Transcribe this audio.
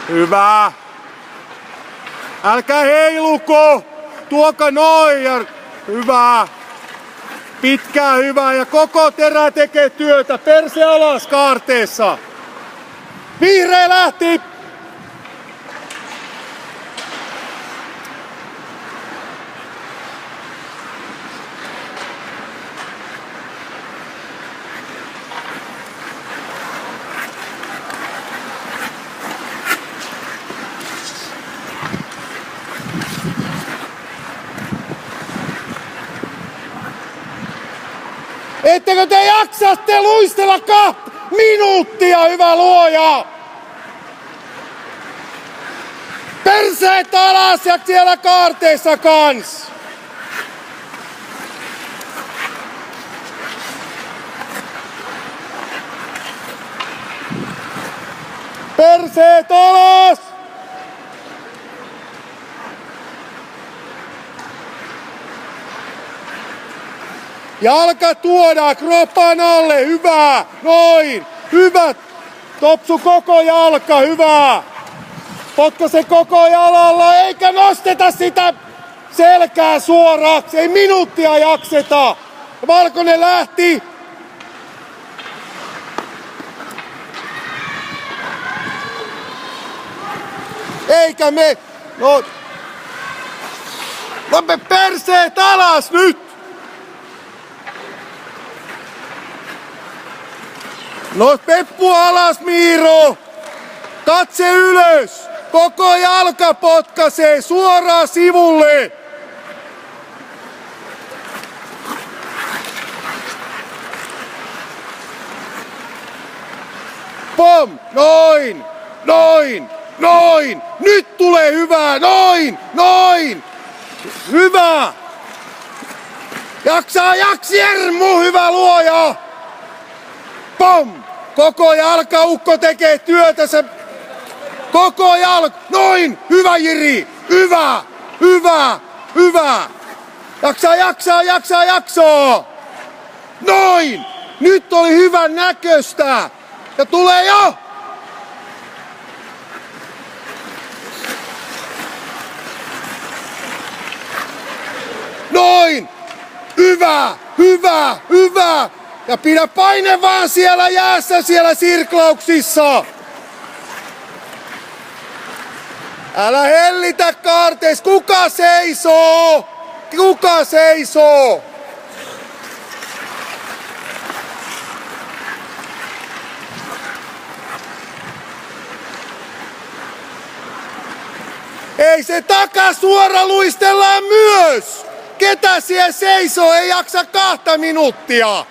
Hyvä. Älkää heiluko. Tuoka noin ja hyvä. Pitkää hyvä ja koko terä tekee työtä. Perse alas kaarteessa. Vihreä lähti. Ettekö te jaksatte luistella 2 minuuttia, hyvä luoja? Perseet alas ja siellä kaarteessa kans. Perseet alas! Jalka tuodaan kropan alle, hyvä, noin, hyvä. Topsu koko jalka, hyvä. Potkaise koko jalalla, eikä nosteta sitä selkää suoraksi, ei minuuttia jakseta. Valkoinen lähti. Eikä me, no me perseet alas nyt. No peppu alas, Miiro! Katse ylös! Koko jalka potkaisee suoraan sivulle! Pom! Noin! Noin! Noin! Nyt tulee hyvää! Noin! Noin! Hyvä! Jaksaa Jermu, hyvä luoja! Pom! Koko jalkaukko tekee työtä, se koko jalka, noin, hyvä Jiri, hyvä, hyvä, hyvä. Jaksaa, noin, nyt oli hyvän näköistä ja tulee jo. Noin, hyvä, hyvä, hyvä. Ja pidä paine vaan siellä jäässä, siellä sirklauksissa. Älä hellitä kaarteis. Kuka seisoo? Kuka seisoo? Ei se takasuora luistellaan myös. Ketä siellä seisoo? Ei jaksa 2 minuuttia.